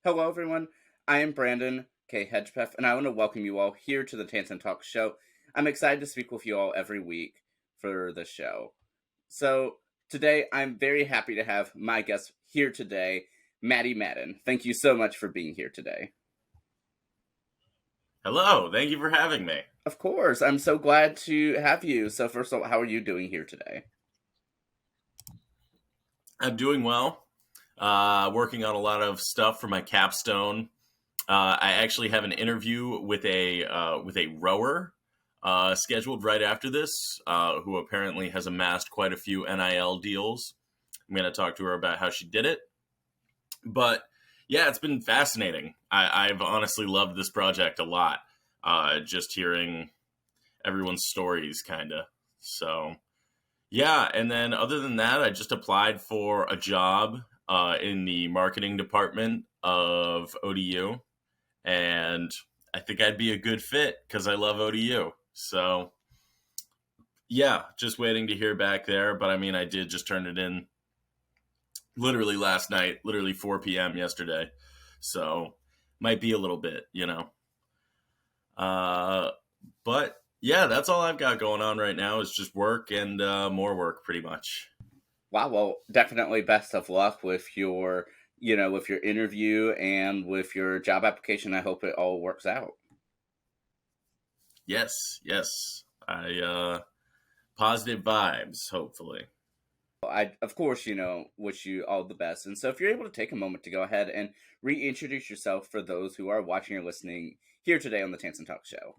Hello, everyone. I am Brandon K. Hedgepeth, and I want to welcome you all here to the Tansson Talks show. I'm excited to speak with you all every week for the show. So, today I'm very happy to have my guest here today, Matty Madden. Thank you so much for being here today. Hello, thank you for having me. Of course, I'm so glad to have you. So, first of all, how are you doing here today? I'm doing well. Working on a lot of stuff for my capstone. I actually have an interview with a rower scheduled right after this, who apparently has amassed quite a few NIL deals. I'm going to talk to her about how she did it. But yeah, it's been fascinating. I've honestly loved this project a lot. Just hearing everyone's stories, kind of. So yeah, and then other than that, I just applied for a job in the marketing department of ODU, and I think I'd be a good fit because I love ODU. So yeah, just waiting to hear back there. But I mean, I did just turn it in literally last night, literally 4 p.m. yesterday. So might be a little bit. Uh, but yeah, that's all I've got going on right now is just work and more work, pretty much. Wow, well, definitely best of luck with your interview and with your job application. I hope it all works out. Yes, yes. I positive vibes, hopefully. I, of course, wish you all the best. And so, if you're able to take a moment to go ahead and reintroduce yourself for those who are watching or listening here today on the Tansson Talks show.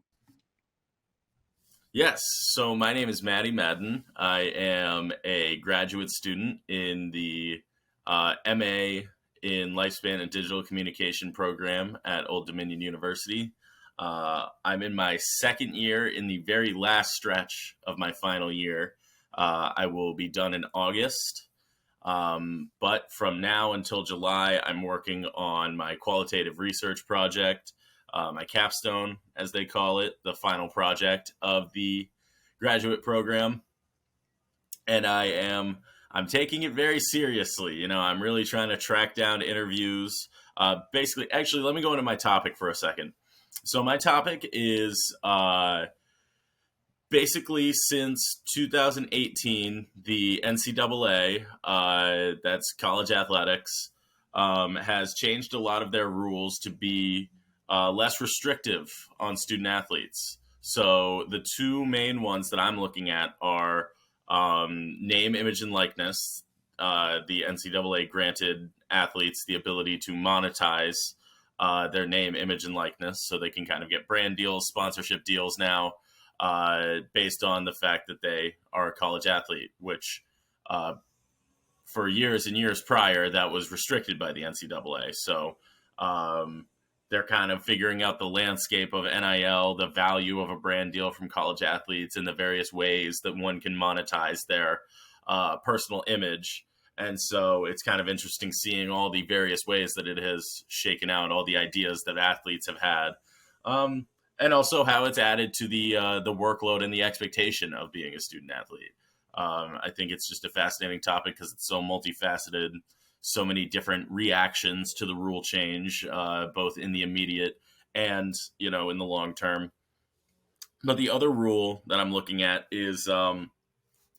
Yes. So my name is Matty Madden. I am a graduate student in the MA in Lifespan and Digital Communication program at Old Dominion University. I'm in my second year in the very last stretch of my final year. I will be done in August. But from now until July, I'm working on my qualitative research project, my capstone, as they call it, the final project of the graduate program. And I'm taking it very seriously. I'm really trying to track down interviews. Actually, let me go into my topic for a second. So my topic is basically since 2018, the NCAA, that's college athletics, has changed a lot of their rules to be less restrictive on student athletes. So the two main ones that I'm looking at are name, image, and likeness. The NCAA granted athletes the ability to monetize their name, image, and likeness, so they can kind of get brand deals, sponsorship deals now, based on the fact that they are a college athlete, which for years and years prior, that was restricted by the NCAA. So they're kind of figuring out the landscape of NIL, the value of a brand deal from college athletes, and the various ways that one can monetize their personal image. And so it's kind of interesting seeing all the various ways that it has shaken out, all the ideas that athletes have had. And also how it's added to the workload and the expectation of being a student athlete. I think it's just a fascinating topic because it's so multifaceted, so many different reactions to the rule change, both in the immediate and in the long term. But the other rule that I'm looking at is the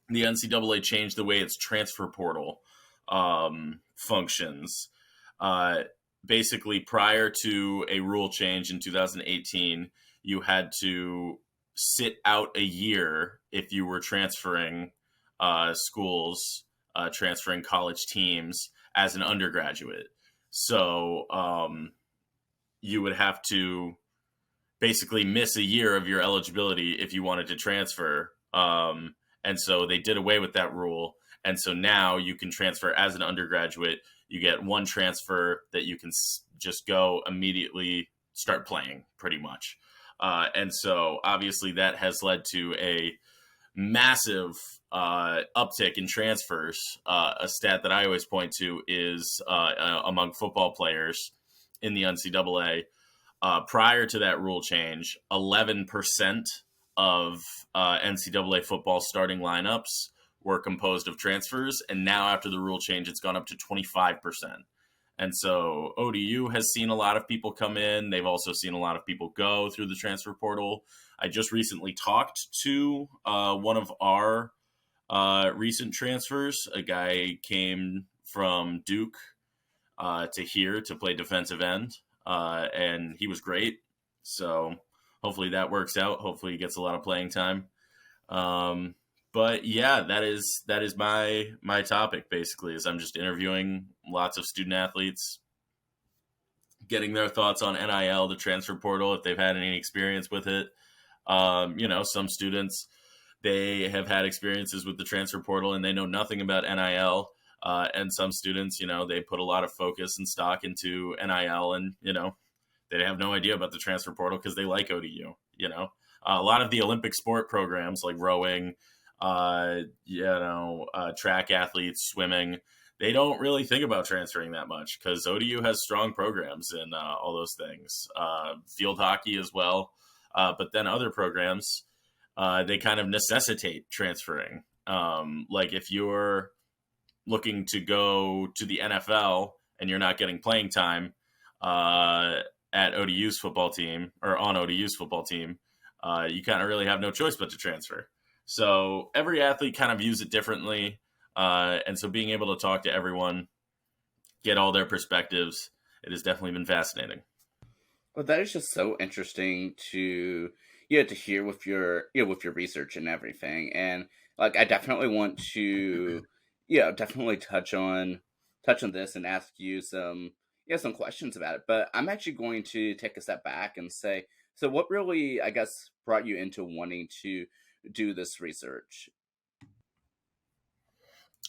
NCAA changed the way its transfer portal functions. Basically, prior to a rule change in 2018, you had to sit out a year if you were transferring schools, transferring college teams as an undergraduate. So you would have to basically miss a year of your eligibility if you wanted to transfer. And so they did away with that rule. And so now you can transfer as an undergraduate. You get one transfer that you can just go immediately start playing, pretty much. And so obviously that has led to a massive uptick in transfers. A stat that I always point to is among football players in the NCAA. Prior to that rule change, 11% of NCAA football starting lineups were composed of transfers, and now after the rule change, it's gone up to 25%. And so ODU has seen a lot of people come in. They've also seen a lot of people go through the transfer portal. I just recently talked to one of our recent transfers. A guy came from Duke to here to play defensive end, and he was great. So hopefully that works out. Hopefully he gets a lot of playing time. Um, but yeah, that is my topic basically. Is I'm just interviewing lots of student athletes, getting their thoughts on NIL, the transfer portal, if they've had any experience with it. Some students, they have had experiences with the transfer portal and they know nothing about NIL. And some students, they put a lot of focus and stock into NIL, and they have no idea about the transfer portal because they like ODU. A lot of the Olympic sport programs like rowing, track athletes, swimming, they don't really think about transferring that much because ODU has strong programs in all those things. Field hockey as well, but then other programs, they kind of necessitate transferring. Like if you're looking to go to the NFL and you're not getting playing time at ODU's football team or on ODU's football team, you kind of really have no choice but to transfer. So every athlete kind of views it differently. And so being able to talk to everyone, get all their perspectives, it has definitely been fascinating. Well, that is just so interesting to to hear with your with your research and everything. And like I definitely want to definitely touch on this and ask you some questions about it. But I'm actually going to take a step back and say, so what really, I guess, brought you into wanting to do this research?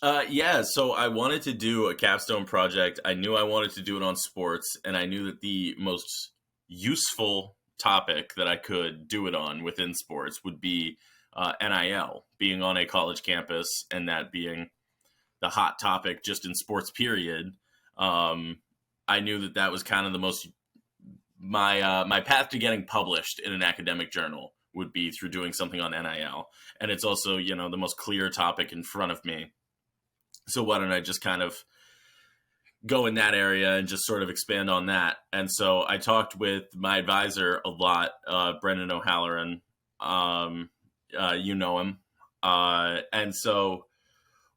Yeah, so I wanted to do a capstone project. I knew I wanted to do it on sports, and I knew that the most useful topic that I could do it on within sports would be NIL, being on a college campus, and that being the hot topic just in sports, period. Um, I knew that that was kind of the most my path to getting published in an academic journal would be through doing something on NIL, and it's also the most clear topic in front of me. So why don't I just kind of go in that area and just sort of expand on that? And so I talked with my advisor a lot, Brendan O'Halloran. You know him. And so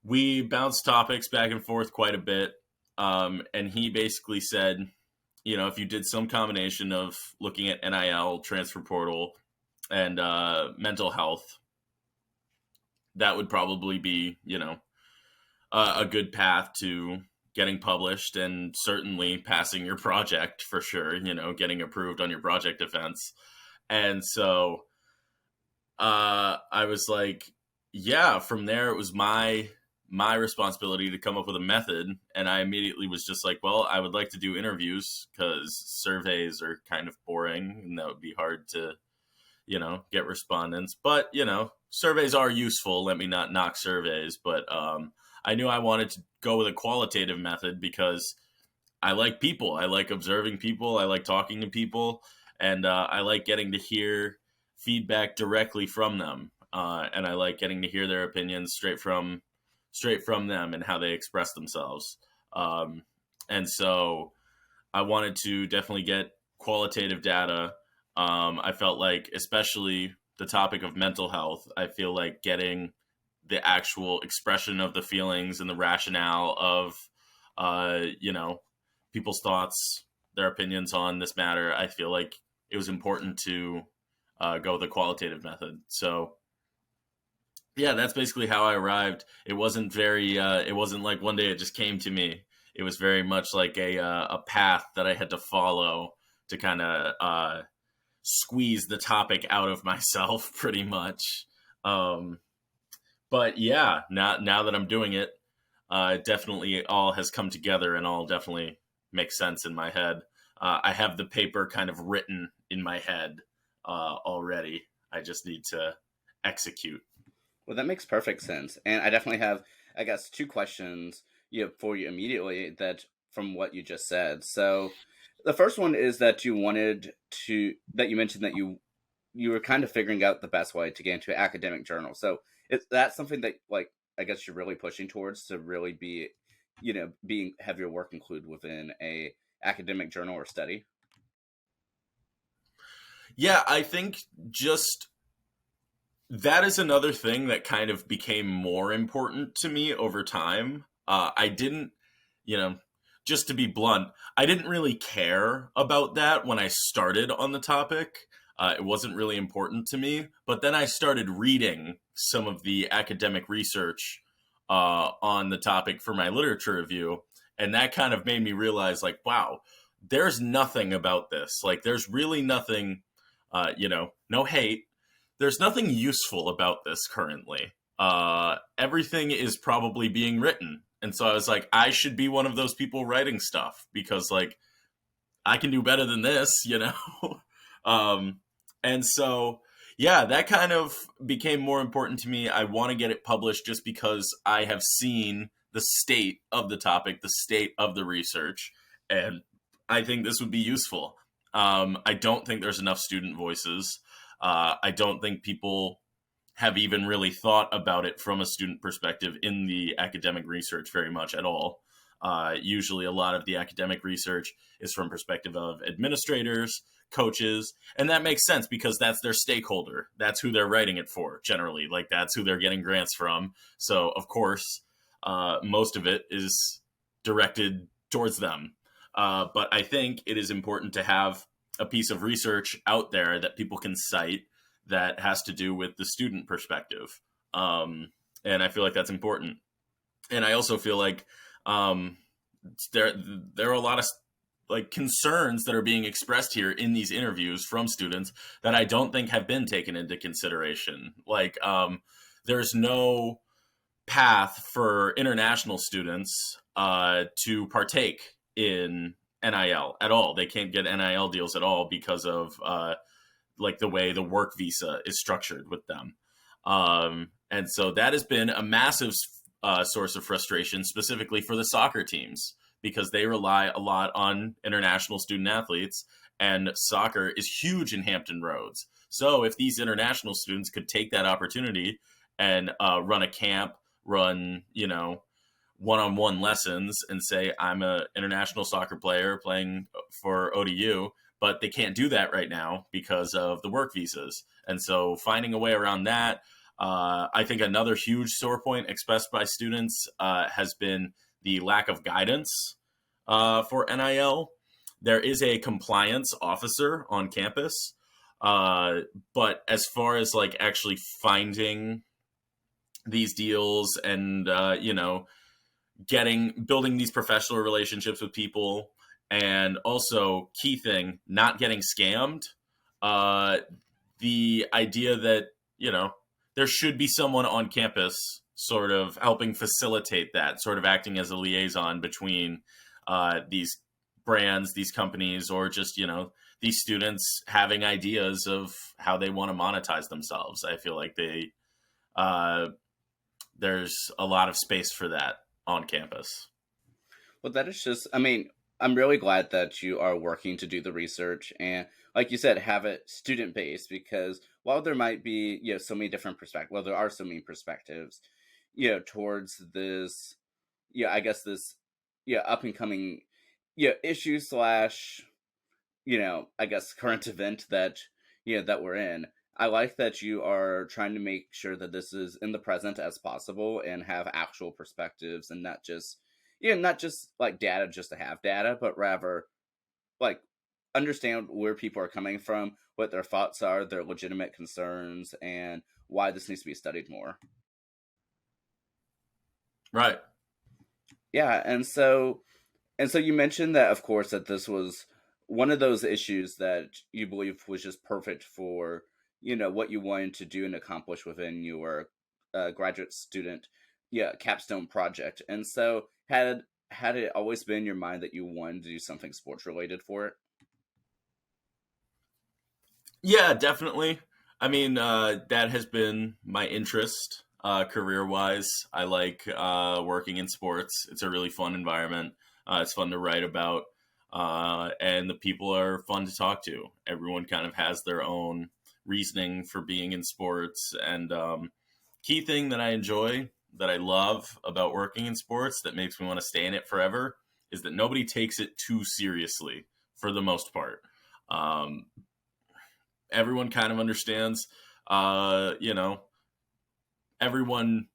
we bounced topics back and forth quite a bit. And he basically said, if you did some combination of looking at NIL, transfer portal, and mental health, that would probably be, a good path to getting published and certainly passing your project for sure, getting approved on your project defense. And so I was like, yeah, from there it was my responsibility to come up with a method. And I immediately was just like, well, I would like to do interviews because surveys are kind of boring and that would be hard to get respondents. But surveys are useful, let me not knock surveys. But I knew I wanted to go with a qualitative method because I like people. I like observing people. I like talking to people. And I like getting to hear feedback directly from them. And I like getting to hear their opinions straight from them and how they express themselves. And so I wanted to definitely get qualitative data. I felt like, especially the topic of mental health, I feel like getting the actual expression of the feelings and the rationale of, people's thoughts, their opinions on this matter, I feel like it was important to go with a qualitative method. So, yeah, that's basically how I arrived. It wasn't it wasn't like one day it just came to me. It was very much like a path that I had to follow to kind of squeeze the topic out of myself, pretty much. But yeah, now that I'm doing it, definitely all has come together and all definitely makes sense in my head. I have the paper kind of written in my head already. I just need to execute. Well, that makes perfect sense. And I definitely have, I guess, two questions for you immediately that from what you just said. So the first one is that that you mentioned that you were kind of figuring out the best way to get into an academic journal. So is that something that, like, I guess you're really pushing towards to really be have your work included within a academic journal or study? Yeah, I think just that is another thing that kind of became more important to me over time. I didn't, you know, just to be blunt, I didn't really care about that when I started on the topic. It wasn't really important to me. But then I started reading some of the academic research on the topic for my literature review. And that kind of made me realize, like, wow, there's nothing about this. Like, there's really nothing, no hate, there's nothing useful about this currently. Everything is probably being written. And so I was like, I should be one of those people writing stuff because, like, I can do better than this. um, and so, yeah, that kind of became more important to me. I want to get it published just because I have seen the state of the topic, the state of the research, and I think this would be useful. I don't think there's enough student voices. I don't think people have even really thought about it from a student perspective in the academic research very much at all. Usually, a lot of the academic research is from perspective of administrators, coaches, and that makes sense because that's their stakeholder. That's who they're writing it for. Generally, like that's who they're getting grants from. So, of course, most of it is directed towards them. But I think it is important to have a piece of research out there that people can cite that has to do with the student perspective. And I feel like that's important. And I also feel like um, there are a lot of like concerns that are being expressed here in these interviews from students that I don't think have been taken into consideration. Like there's no path for international students to partake in NIL at all. They can't get NIL deals at all because of like the way the work visa is structured with them. And so that has been a massive source of frustration, specifically for the soccer teams, because they rely a lot on international student athletes, and soccer is huge in Hampton Roads. So if these international students could take that opportunity and run a camp, run, one-on-one lessons and say, I'm an international soccer player playing for ODU, but they can't do that right now because of the work visas. And so finding a way around that, I think another huge sore point expressed by students has been the lack of guidance for NIL. There is a compliance officer on campus, but as far as like actually finding these deals and building these professional relationships with people, and also key thing, not getting scammed. The idea that there should be someone on campus sort of helping facilitate that, sort of acting as a liaison between these brands, these companies, or just these students having ideas of how they want to monetize themselves. I feel like there's a lot of space for that on campus. Well, that is just, I mean, I'm really glad that you are working to do the research and, like you said, have it student based because while there might be, so many different perspectives, well, there are so many perspectives, towards this, I guess this, up and coming, issue slash, I guess current event that, that we're in. I like that you are trying to make sure that this is in the present as possible and have actual perspectives and not just like data just to have data, but rather like understand where people are coming from, what their thoughts are, their legitimate concerns, and why this needs to be studied more. Right. Yeah, and so you mentioned that, of course, that this was one of those issues that you believe was just perfect for what you wanted to do and accomplish within your graduate student capstone project. And so had it always been in your mind that you wanted to do something sports related for it? Yeah, definitely. I mean, that has been my interest career wise. I like working in sports. It's a really fun environment. It's fun to write about. And the people are fun to talk to. Everyone kind of has their own reasoning for being in sports. And key thing that I enjoy that I love about working in sports that makes me want to stay in it forever is that nobody takes it too seriously for the most part. Um, Everyone kind of understands, you know, everyone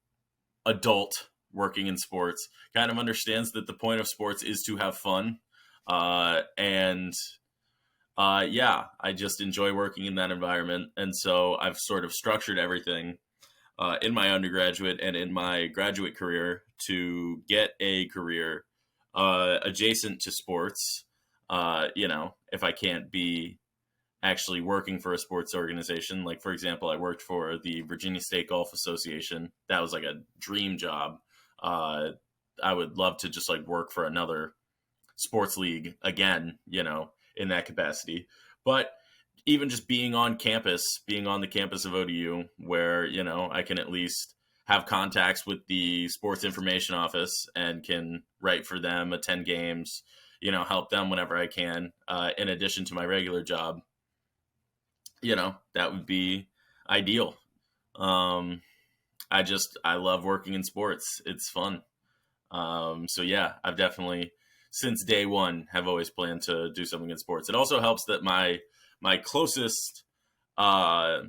adult working in sports kind of understands that the point of sports is to have fun. And yeah, I just enjoy working in that environment. And so I've sort of structured everything in my undergraduate and in my graduate career to get a career adjacent to sports. If I can't be actually working for a sports organization, like for example, I worked for the Virginia State Golf Association. That was like a dream job. I would love to just like work for another sports league again, in that capacity. But even just being on campus, being on the campus of ODU, where, I can at least have contacts with the sports information office and can write for them, attend games, help them whenever I can, in addition to my regular job, that would be ideal. Um, I love working in sports. It's fun. So yeah, I've definitely, since day one, have always planned to do something in sports. It also helps that my closest, I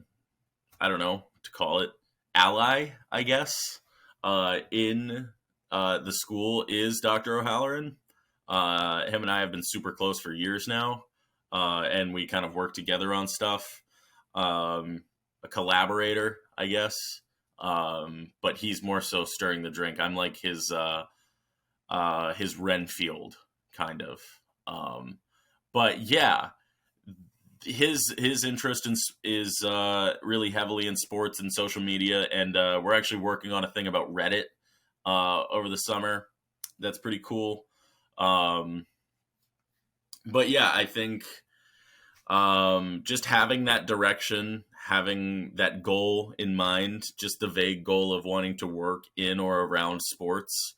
don't know to call it, ally, I guess, in the school is Dr. O'Halloran. Him and I have been super close for years now, and we kind of work together on stuff. A collaborator, I guess, but he's more so stirring the drink. I'm like his Renfield kind of. But yeah, his interest is really heavily in sports and social media, and we're actually working on a thing about Reddit over the summer. That's pretty cool. But yeah, I think just having that direction, having that goal in mind, just the vague goal of wanting to work in or around sports,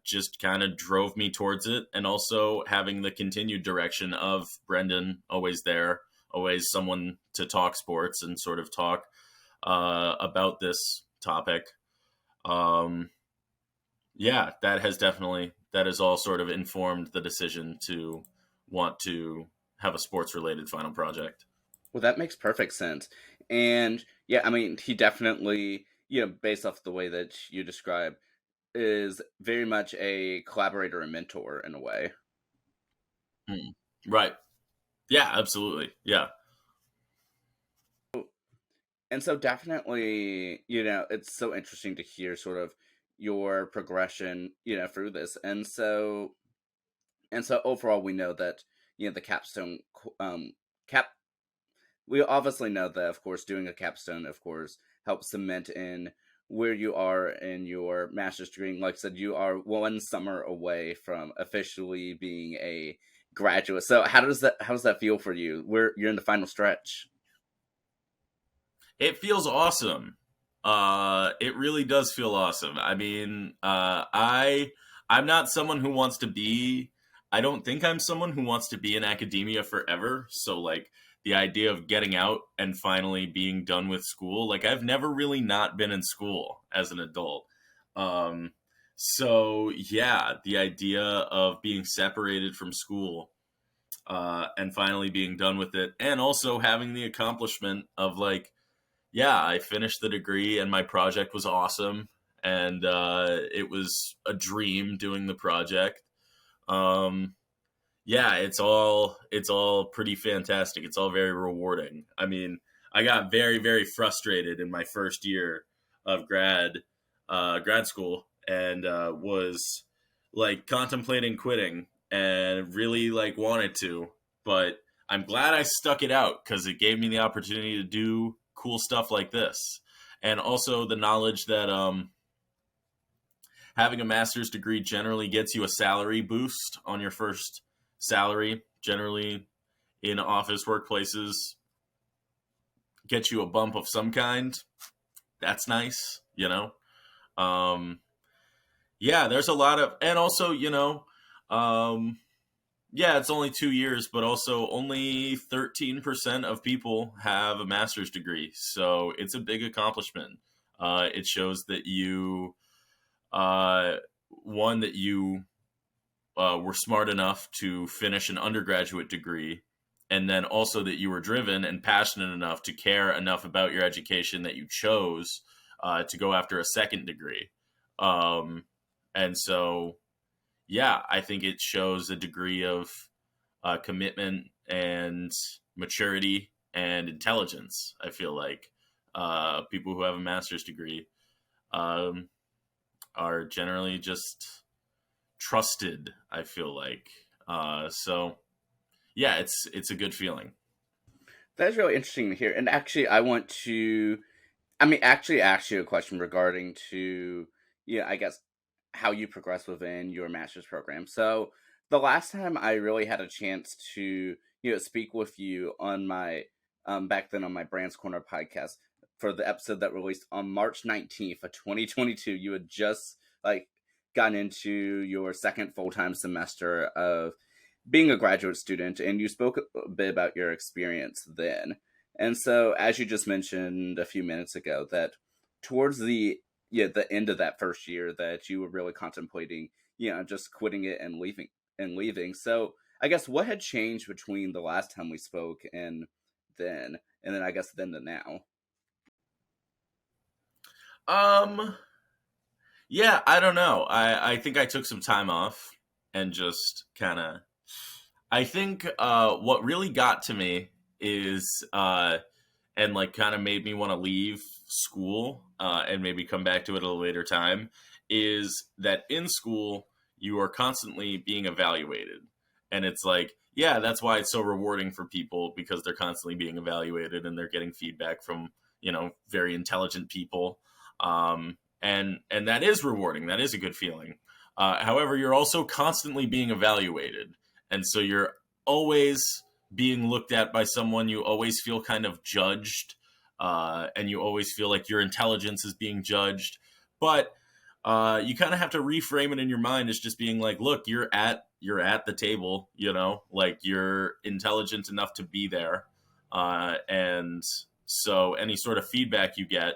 just kind of drove me towards it. And also having the continued direction of Brendan always there, always someone to talk sports and sort of talk about this topic. Yeah, that has all sort of informed the decision to want to have a sports related final project. Well, that makes perfect sense. And yeah, I mean, he definitely, based off the way that you describe, is very much a collaborator and mentor in a way. Hmm. Right. Yeah, absolutely. Yeah. And so definitely, it's so interesting to hear sort of your progression, through this. And so overall we know that, the capstone cap we obviously know that, of course, doing a capstone, of course, helps cement in where you are in your master's degree. Like I said, you are one summer away from officially being a graduate. So how does that feel for you? You're in the final stretch. It feels awesome. It really does feel awesome. I mean, I'm not someone who wants to be. I don't think I'm someone who wants to be in academia forever. So like the idea of getting out and finally being done with school, like I've never really not been in school as an adult. Um, so yeah, the idea of being separated from school and finally being done with it, and also having the accomplishment of like, yeah, I finished the degree and my project was awesome. And it was a dream doing the project. Um, yeah, it's all pretty fantastic. It's all very rewarding. I mean, I got very, very frustrated in my first year of grad school, and was like contemplating quitting and really like wanted to, but I'm glad I stuck it out because it gave me the opportunity to do cool stuff like this, and also the knowledge that having a master's degree generally gets you a salary boost on your first salary. Generally, in office workplaces, get you a bump of some kind. That's nice. Um, yeah, there's a lot of, and also, um, yeah, it's only 2 years, but also only 13% of people have a master's degree. So it's a big accomplishment. It shows that you, one, that you were smart enough to finish an undergraduate degree, and then also that you were driven and passionate enough to care enough about your education that you chose to go after a second degree. Um, and so, yeah, I think it shows a degree of commitment and maturity and intelligence. I feel like people who have a master's degree um, are generally just trusted. I feel like so. Yeah, it's a good feeling. That's really interesting to hear. And actually, I want to, I mean, actually ask you a question regarding to, yeah, I guess how you progress within your master's program. So the last time I really had a chance to, speak with you on my, back then on my Brands Corner podcast for the episode that released on March 19th of 2022, you had just like gotten into your second full-time semester of being a graduate student, and you spoke a bit about your experience then. And so, as you just mentioned a few minutes ago, that towards the end of that first year, that you were really contemplating, just quitting it and leaving. So, I guess what had changed between the last time we spoke and then I guess then to now. Um, yeah, I don't know. I think I took some time off and just kind of. I think what really got to me is and like kind of made me want to leave school and maybe come back to it at a later time is that in school you are constantly being evaluated, and it's like, yeah, that's why it's so rewarding for people, because they're constantly being evaluated and they're getting feedback from very intelligent people, and that is rewarding. That is a good feeling. However, you're also constantly being evaluated, and so you're always being looked at by someone. You always feel kind of judged, and you always feel like your intelligence is being judged. But you kind of have to reframe it in your mind as just being like, look, you're at the table, like you're intelligent enough to be there, and so any sort of feedback you get,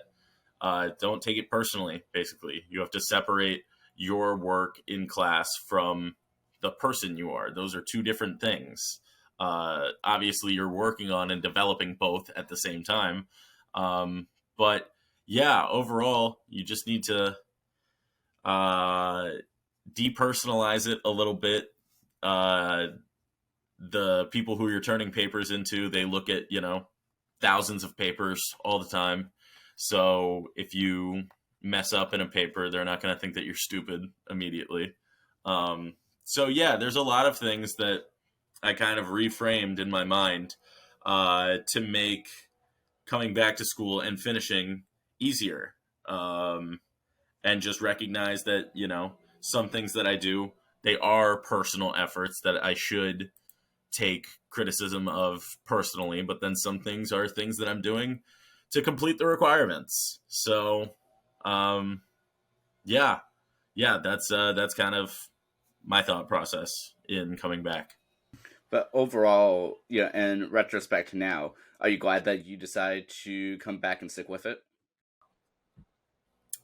don't take it personally. Basically, you have to separate your work in class from the person you are. Those are two different things. Obviously, you're working on and developing both at the same time. But yeah, overall, you just need to uh, depersonalize it a little bit. Uh, the people who you're turning papers into, they look at, thousands of papers all the time. So if you mess up in a paper, they're not going to think that you're stupid immediately. So yeah, there's a lot of things that I kind of reframed in my mind to make coming back to school and finishing easier, and just recognize that some things that I do, they are personal efforts that I should take criticism of personally, but then some things are things that I'm doing to complete the requirements. So, um, yeah, yeah, that's kind of my thought process in coming back. But overall, in retrospect now, are you glad that you decided to come back and stick with it?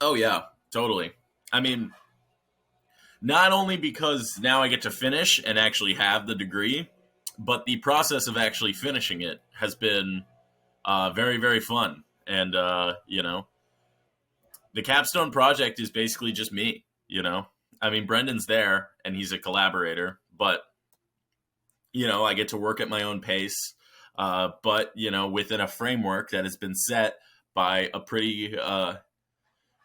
Oh yeah, totally. I mean, not only because now I get to finish and actually have the degree, but the process of actually finishing it has been very, very fun. And the capstone project is basically just me. I mean, Brendan's there and he's a collaborator, but I get to work at my own pace, but within a framework that has been set by a pretty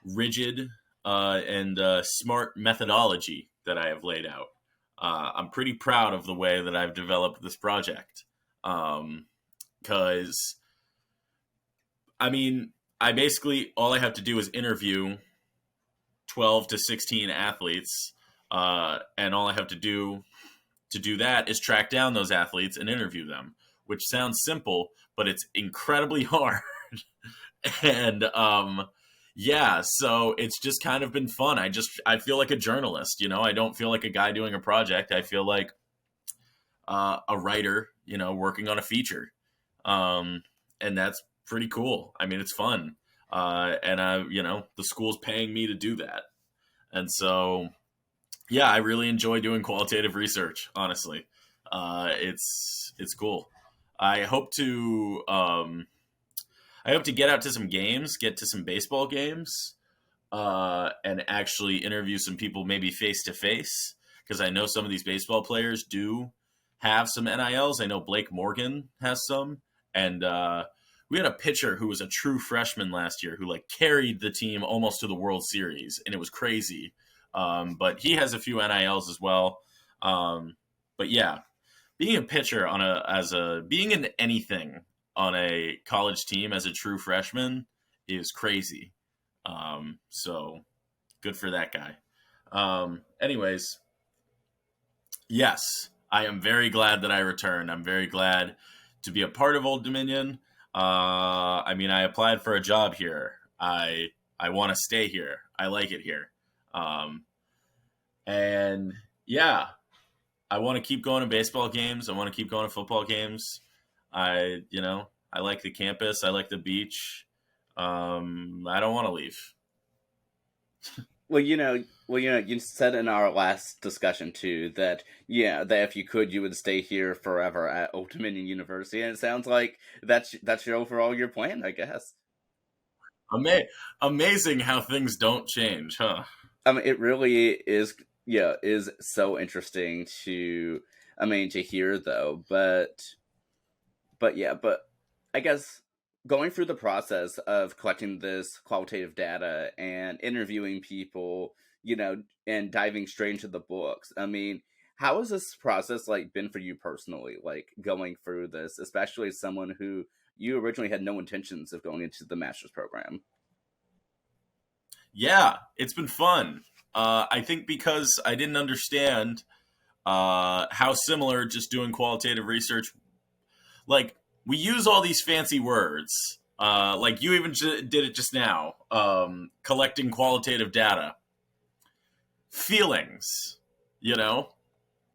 rigid and smart methodology that I have laid out. I'm pretty proud of the way that I've developed this project, because I mean, I basically, all I have to do is interview 12 to 16 athletes, and all I have to do that is track down those athletes and interview them, which sounds simple, but it's incredibly hard. And yeah, so it's just kind of been fun. I feel like a journalist. I don't feel like a guy doing a project. I feel like a writer, working on a feature, and that's pretty cool. I mean, it's fun. and the school's paying me to do that. And so, yeah, I really enjoy doing qualitative research. Honestly, it's cool. I hope to get out to some games, get to some baseball games, and actually interview some people, maybe face to face, because I know some of these baseball players do have some NILs. I know Blake Morgan has some, and we had a pitcher who was a true freshman last year who like carried the team almost to the World Series, and it was crazy. But he has a few NILs as well. But yeah, being a pitcher being in anything on a college team as a true freshman is crazy. So good for that guy. Anyways, yes, I am very glad that I returned. I'm very glad to be a part of Old Dominion. I applied for a job here. I want to stay here. I like it here. And yeah, I want to keep going to baseball games. I want to keep going to football games. I like the campus. I like the beach. I don't want to leave. You said in our last discussion too that that if you could, you would stay here forever at Old Dominion University, and it sounds like that's your overall your plan, I guess. Amazing how things don't change, huh? It really is. Yeah, is so interesting to. To hear though, but I guess going through the process of collecting this qualitative data and interviewing people, and diving straight into the books. How has this process like been for you personally? Like going through this, especially as someone who you originally had no intentions of going into the master's program. Yeah, it's been fun. I think because I didn't understand how similar just doing qualitative research, like we use all these fancy words. Like you even did it just now, collecting qualitative data. Feelings, you know,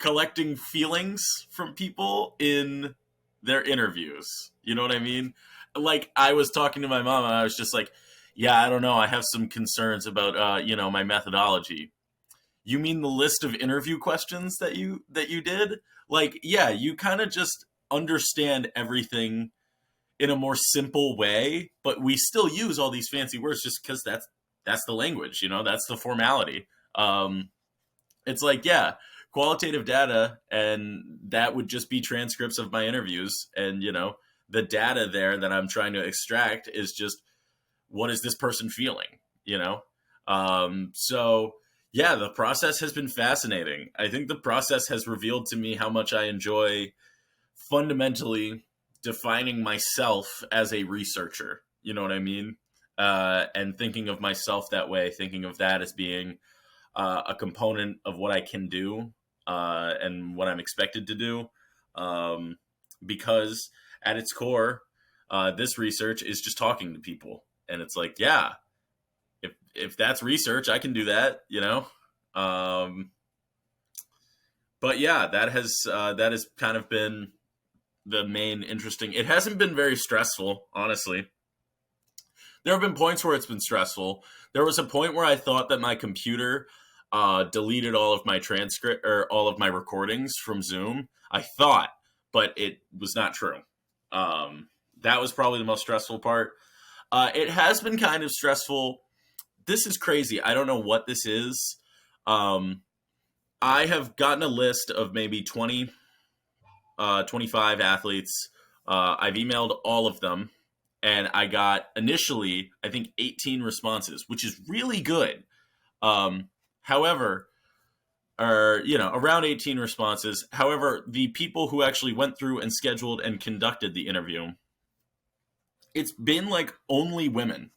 collecting feelings from people in their interviews. You know what I mean? Like I was talking to my mom and I was just like, yeah, I don't know. I have some concerns about, my methodology. You mean the list of interview questions that you did? Like, yeah, you kind of just understand everything in a more simple way, but we still use all these fancy words just because that's the language, that's the formality. It's like, yeah, qualitative data, and that would just be transcripts of my interviews, and the data there that I'm trying to extract is just what is this person feeling, so yeah, the process has been fascinating. I think the process has revealed to me how much I enjoy fundamentally defining myself as a researcher. You know what I mean? And thinking of myself that way, thinking of that as being a component of what I can do and what I'm expected to do. Because at its core, this research is just talking to people. And it's like, yeah, if that's research, I can do that. But yeah, that has kind of been the main interesting. It hasn't been very stressful, honestly. There have been points where it's been stressful. There was a point where I thought that my computer deleted all of my transcript or all of my recordings from Zoom. I thought, but it was not true. That was probably the most stressful part. It has been kind of stressful. This is crazy. I don't know what this is. I have gotten a list of maybe 20, 25 athletes. I've emailed all of them, and I got initially, I think, 18 responses, which is really good. However, or around 18 responses. However, the people who actually went through and scheduled and conducted the interview, it's been like only women.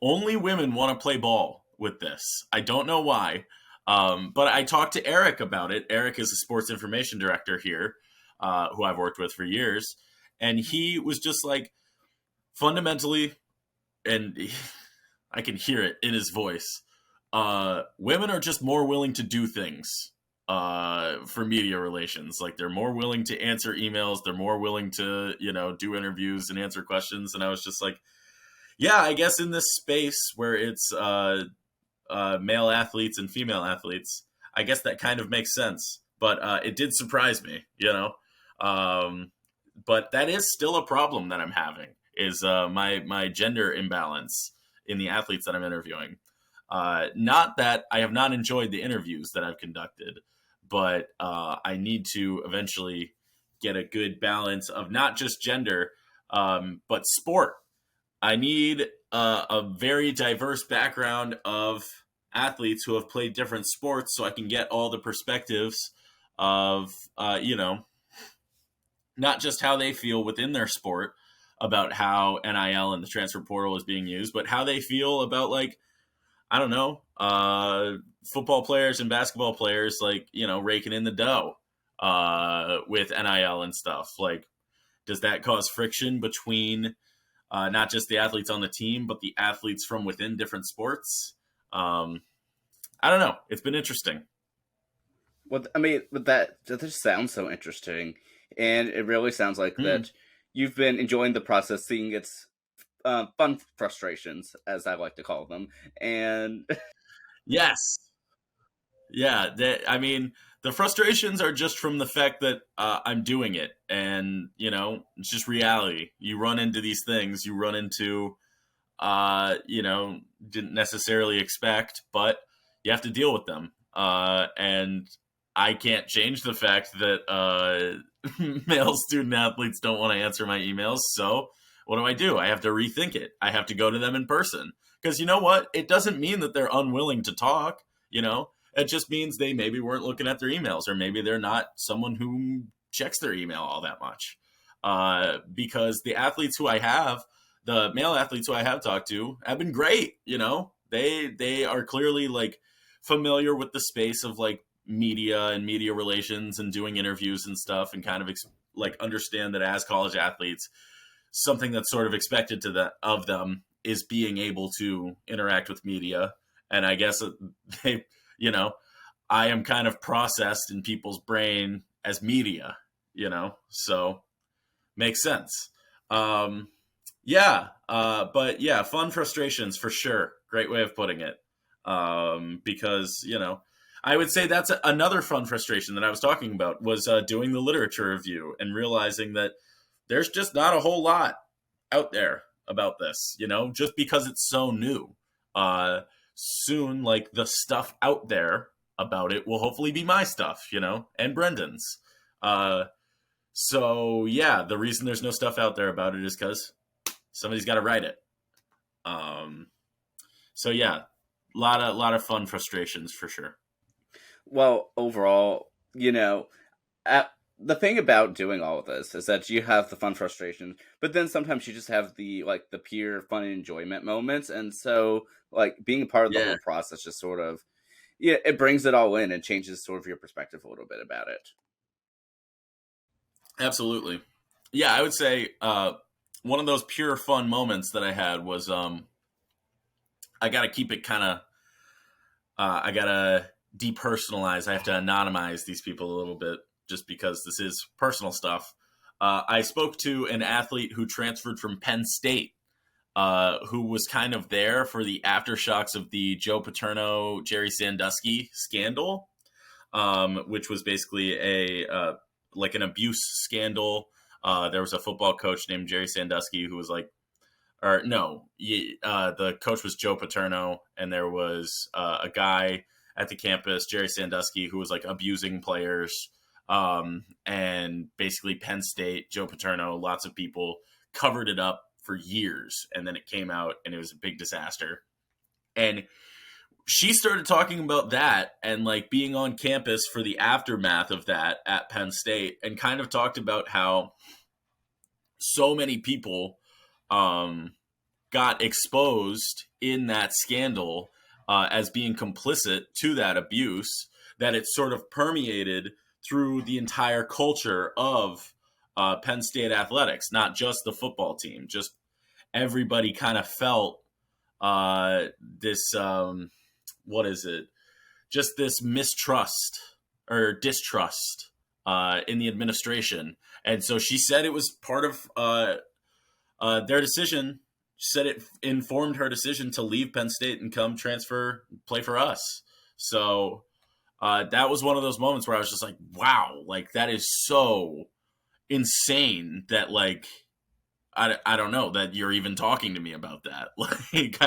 Only women want to play ball with this. I don't know why. But I talked to Eric about it. Eric is a sports information director here, who I've worked with for years. And he was just like, fundamentally, and I can hear it in his voice, women are just more willing to do things for media relations. Like they're more willing to answer emails. They're more willing to, do interviews and answer questions. And I was just like, Yeah, I guess in this space where it's male athletes and female athletes, I guess that kind of makes sense. But it did surprise me, you know. Um, but that is still a problem that I'm having is my gender imbalance in the athletes that I'm interviewing. Not that I have not enjoyed the interviews that I've conducted, but I need to eventually get a good balance of not just gender, but sport. I need a very diverse background of athletes who have played different sports so I can get all the perspectives of, not just how they feel within their sport about how NIL and the transfer portal is being used, but how they feel about, like, I don't know, football players and basketball players, like, raking in the dough with NIL and stuff. Like, does that cause friction between not just the athletes on the team, but the athletes from within different sports? I don't know. It's been interesting. Well, I mean, but that just sounds so interesting, and it really sounds like Hmm. that you've been enjoying the process, seeing its fun frustrations, as I like to call them, and Yes. Yeah. I mean, the frustrations are just from the fact that I'm doing it. And, it's just reality. You run into these things, you run into, didn't necessarily expect, but you have to deal with them. And I can't change the fact that male student athletes don't want to answer my emails. So what do? I have to rethink it. I have to go to them in person. Because you know what? It doesn't mean that they're unwilling to talk, It just means they maybe weren't looking at their emails, or maybe they're not someone who checks their email all that much. Because the male athletes who I have talked to have been great. They are clearly, like, familiar with the space of, like, media and media relations and doing interviews and stuff, and kind of like understand that as college athletes, something that's sort of expected of them is being able to interact with media. And I guess they, you know, I am kind of processed in people's brain as media, so makes sense. Um, yeah, but yeah, fun frustrations for sure. Great way of putting it. Because I would say that's another fun frustration that I was talking about was doing the literature review and realizing that there's just not a whole lot out there about this. Just because it's so new. Uh, Soon, like, the stuff out there about it will hopefully be my stuff, and Brendan's. Uh, so yeah, the reason there's no stuff out there about it is because somebody's got to write it. Um, so yeah, lot of fun frustrations for sure. well, overall, the thing about doing all of this is that you have the fun frustrations, but then sometimes you just have the pure fun and enjoyment moments, and so like being a part of the Yeah, whole process just sort of it brings it all in and changes sort of your perspective a little bit about it. absolutely. Yeah, I would say one of those pure fun moments that I had was I got to keep it kind of I got to depersonalize. I have to anonymize these people a little bit just because this is personal stuff. I spoke to an athlete who transferred from Penn State, who was kind of there for the aftershocks of the Joe Paterno, Jerry Sandusky scandal, which was basically like an abuse scandal. There was a football coach named Jerry Sandusky who was like, or no, the coach was Joe Paterno, and there was a guy at the campus, Jerry Sandusky, who was like abusing players. And basically, Penn State, Joe Paterno, lots of people covered it up for years, and then it came out, and it was a big disaster. And she started talking about that and, like, being on campus for the aftermath of that at Penn State, and kind of talked about how so many people um, got exposed in that scandal as being complicit to that abuse, that it sort of permeated through the entire culture of Penn State athletics, not just the football team. Just everybody kind of felt this, what is it? Just this mistrust or distrust in the administration. And so she said it was part of their decision. said it informed her decision to leave Penn State and come play for us. So that was one of those moments where I was just like, wow, like that is so insane that like I don't know that you're even talking to me about that. Like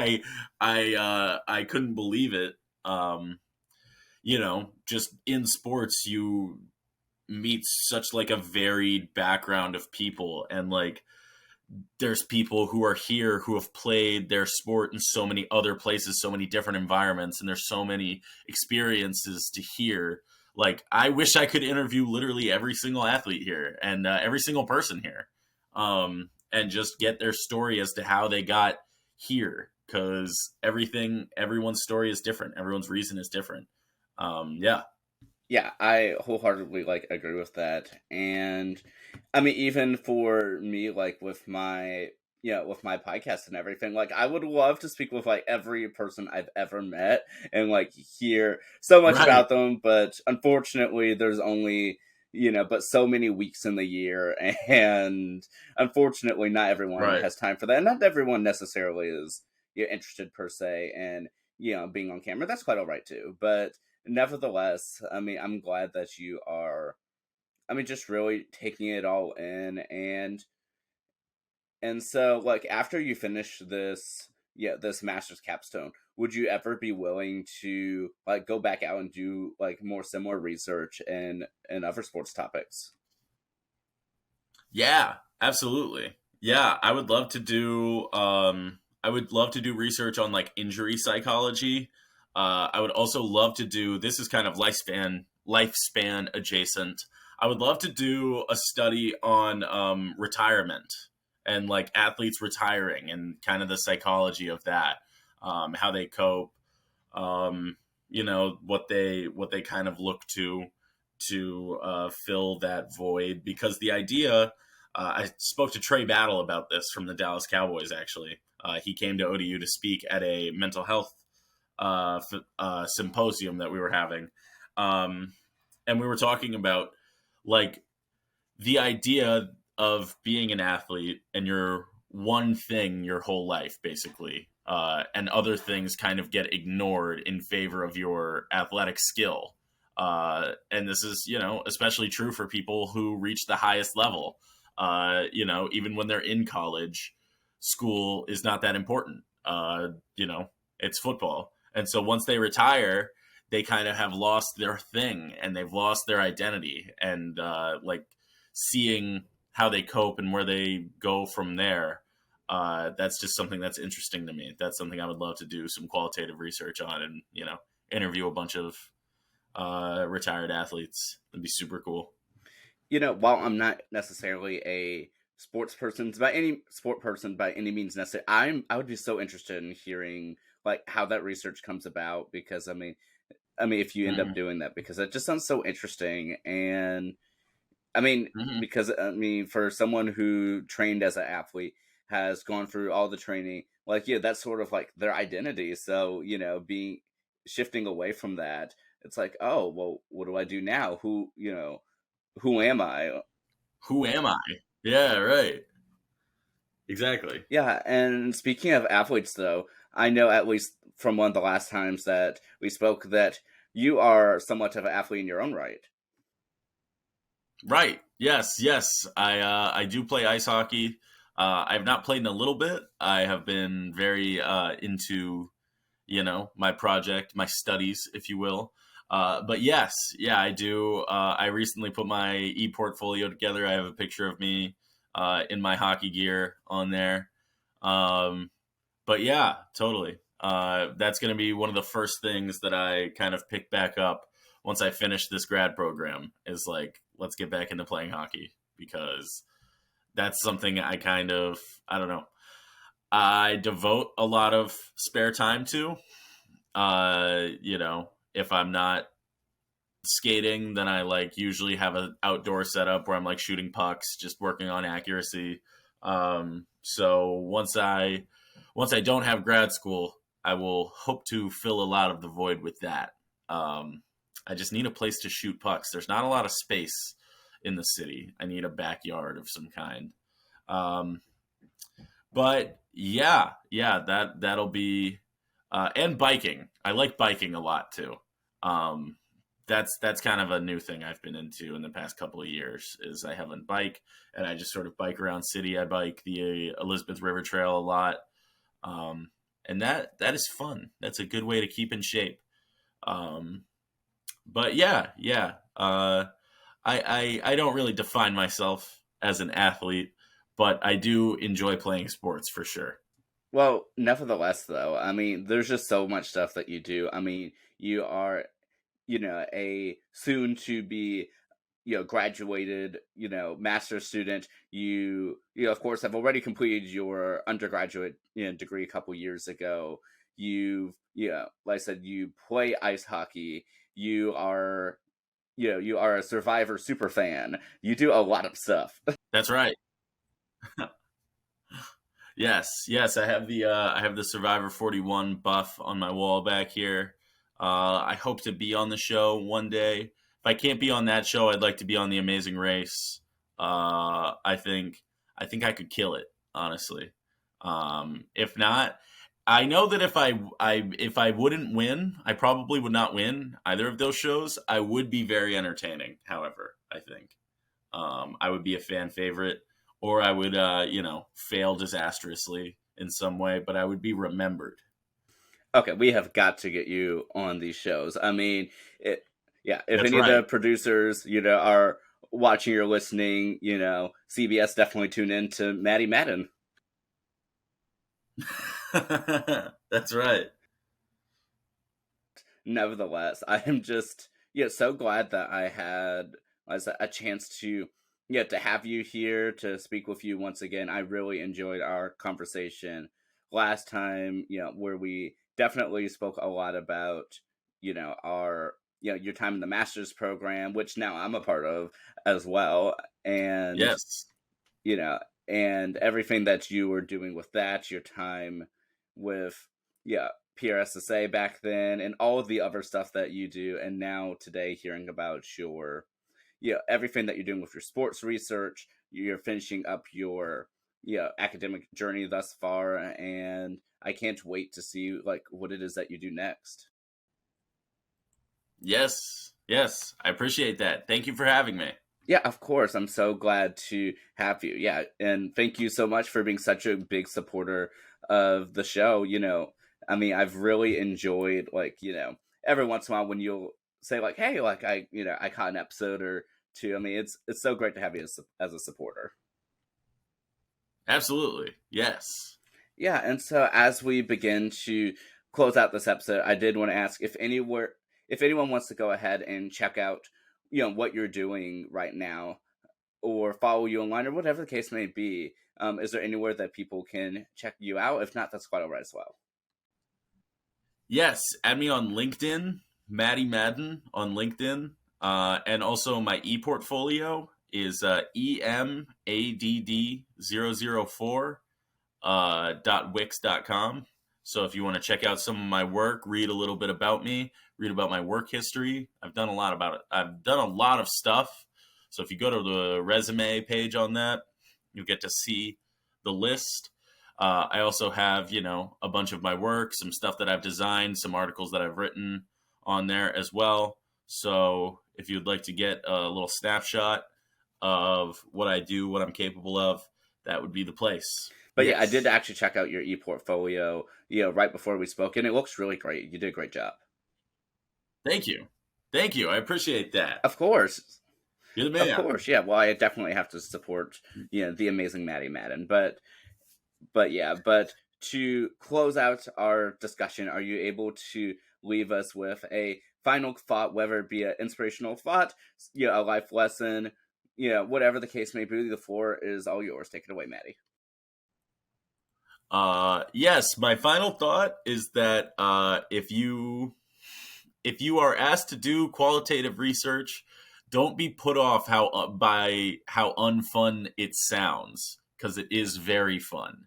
I couldn't believe it. Just in sports, you meet such like a varied background of people, and like there's people who are here who have played their sport in so many other places, so many different environments, and there's so many experiences to hear. Like, I wish I could interview literally every single athlete here and every single person here, and just get their story as to how they got here, because everyone's story is different. Everyone's reason is different. Yeah. Yeah, I wholeheartedly like agree with that. And I mean, even for me, like with my with my podcast and everything, like I would love to speak with like every person I've ever met and like hear so much Right. about them, but unfortunately there's only but so many weeks in the year, and unfortunately not everyone Right. has time for that. And not everyone necessarily is interested per se in being on camera. That's quite all right too. But nevertheless, I mean, I'm glad that you are, I mean, just really taking it all in. And so like after you finish this master's capstone, would you ever be willing to like go back out and do like more similar research and other sports topics? Yeah, absolutely. Yeah, I would love to do research on like injury psychology. I would also love to do, this is kind of lifespan adjacent. I would love to do a study on retirement and like athletes retiring and kind of the psychology of that, how they cope, what they kind of look to fill that void. Because the idea, I spoke to Trey Battle about this from the Dallas Cowboys. Actually, he came to ODU to speak at a mental health symposium that we were having, and we were talking about like the idea of being an athlete and you're one thing your whole life basically, and other things kind of get ignored in favor of your athletic skill. And this is, especially true for people who reach the highest level. Even when they're in college, school is not that important. It's football. And so once they retire, they kind of have lost their thing and they've lost their identity. And like seeing how they cope and where they go from there, that's just something that's interesting to me. That's something I would love to do some qualitative research on, and interview a bunch of retired athletes. That'd be super cool. While I'm not necessarily a sport person by any means necessary, I would be so interested in hearing like how that research comes about, because I mean if you end up Hmm. doing that, because it just sounds so interesting. And I mean, Hmm. because I mean, for someone who trained as an athlete, has gone through all the training, like that's sort of like their identity. So being shifting away from that, it's like, oh well, what do I do now? Who am I? Who am I? Yeah, right. Exactly. Yeah, and speaking of athletes, though, I know at least from one of the last times that we spoke that you are somewhat of an athlete in your own right. Right. Yes. Yes. I do play ice hockey. I have not played in a little bit. I have been very into my project, my studies, if you will. But yes, yeah, I do. I recently put my e-portfolio together. I have a picture of me in my hockey gear on there. Um, but yeah, totally. That's going to be one of the first things that I kind of pick back up once I finish this grad program, is like, let's get back into playing hockey, because that's something I don't know, I devote a lot of spare time to. If I'm not skating, then I like usually have an outdoor setup where I'm like shooting pucks, just working on accuracy. So once I don't have grad school, I will hope to fill a lot of the void with that. Um, I just need a place to shoot pucks. There's not a lot of space in the city. I need a backyard of some kind. Um, But yeah, that'll be and biking. I like biking a lot too. Um, that's kind of a new thing I've been into in the past couple of years. Is I have a bike and I just sort of bike around city. I bike the Elizabeth River Trail a lot, um, and that is fun. That's a good way to keep in shape. Um, but yeah. I don't really define myself as an athlete, but I do enjoy playing sports for sure. Well, nevertheless, though, I mean, there's just so much stuff that you do. I mean, you are, a soon to be, graduated, master's student. You of course have already completed your undergraduate, degree a couple years ago. Like I said, you play ice hockey. You are, you are a Survivor super fan. You do a lot of stuff. That's right. Yes, I have the Survivor 41 buff on my wall back here. I hope to be on the show one day. If I can't be on that show, I'd like to be on the Amazing Race. I think I could kill it, honestly. If not, I know that if I wouldn't win, I probably would not win either of those shows. I would be very entertaining. However, I think I would be a fan favorite, or I would, fail disastrously in some way, but I would be remembered. Okay, we have got to get you on these shows. I mean, yeah, if That's any of the right. producers, are watching or listening, CBS definitely tune in to Matty Madden. That's right. Nevertheless, I am just, so glad that I had as a chance to, to have you here to speak with you once again. I really enjoyed our conversation last time, where we definitely spoke a lot about, our, your time in the master's program, which now I'm a part of as well. And, Yes. you know, and everything that you were doing with that, your time with, PRSSA back then, and all of the other stuff that you do, and now today hearing about your, everything that you're doing with your sports research, you're finishing up your, academic journey thus far, and I can't wait to see like what it is that you do next. Yes. I appreciate that. Thank you for having me. Yeah, of course. I'm so glad to have you. Yeah, and thank you so much for being such a big supporter of the show. I mean, I've really enjoyed like, every once in a while when you'll say like, "Hey, like I caught an episode or two." I mean, it's so great to have you as a supporter. Absolutely. Yes. Yeah, and so as we begin to close out this episode, I did want to ask if anyone wants to go ahead and check out, what you're doing right now or follow you online or whatever the case may be. Is there anywhere that people can check you out? If not, that's quite all right as well. Yes. Add me on LinkedIn, Matty Madden on LinkedIn. And also my e-portfolio is EMADD004 .wix.com. So if you want to check out some of my work, read a little bit about me, read about my work history. I've done a lot about it. I've done a lot of stuff. So if you go to the resume page on that, you'll get to see the list. I also have, a bunch of my work, some stuff that I've designed, some articles that I've written on there as well. So if you'd like to get a little snapshot of what I do, what I'm capable of, that would be the place. But yeah, I did Yes. actually check out your e-portfolio, right before we spoke, and it looks really great. You did a great job. Thank you. Thank you. I appreciate that. Of course. You're the Of man. course, yeah. Well, I definitely have to support, the amazing Matty Madden. But to close out our discussion, are you able to leave us with a final thought, whether it be an inspirational thought, a life lesson, whatever the case may be? The floor is all yours. Take it away, Matty. Yes, my final thought is that if you are asked to do qualitative research, don't be put off by how unfun it sounds, because it is very fun.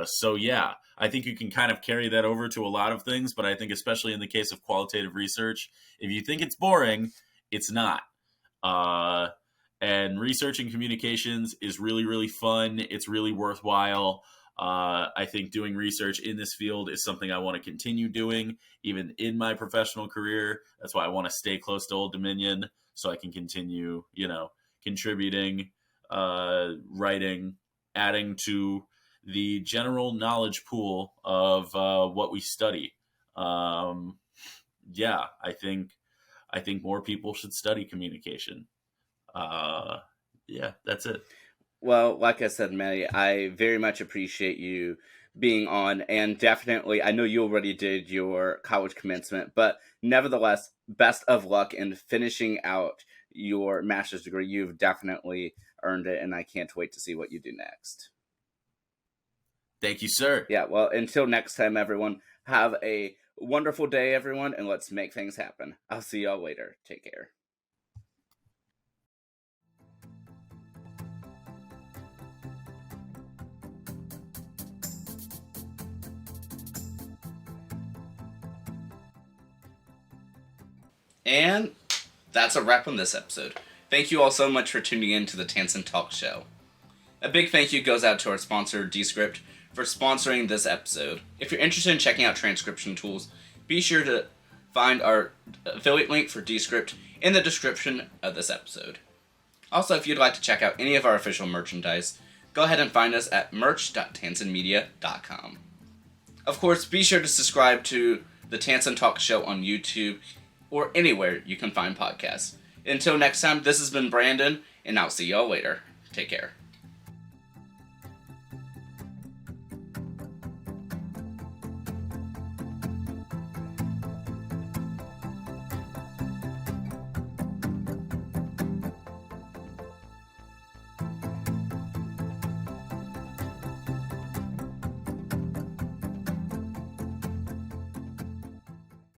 So yeah, I think you can kind of carry that over to a lot of things, but I think especially in the case of qualitative research, if you think it's boring, it's not. Uh, and researching communications is really, really fun. It's really worthwhile. I think doing research in this field is something I want to continue doing, even in my professional career. That's why I want to stay close to Old Dominion so I can continue, contributing, writing, adding to the general knowledge pool of what we study. Yeah, I think more people should study communication. Yeah, that's it. Well, like I said, Matty, I very much appreciate you being on, and definitely, I know you already did your college commencement, but nevertheless, best of luck in finishing out your master's degree. You've definitely earned it, and I can't wait to see what you do next. Thank you, sir. Yeah, well, until next time, everyone, have a wonderful day, everyone, and let's make things happen. I'll see y'all later. Take care. And that's a wrap on this episode. Thank you all so much for tuning in to the Tansson Talks show. A big thank you goes out to our sponsor, Descript, for sponsoring this episode. If you're interested in checking out transcription tools, be sure to find our affiliate link for Descript in the description of this episode. Also, if you'd like to check out any of our official merchandise, go ahead and find us at merch.tanssonmedia.com. Of course, be sure to subscribe to the Tansson Talks show on YouTube or anywhere you can find podcasts. Until next time, this has been Brandon, and I'll see y'all later. Take care.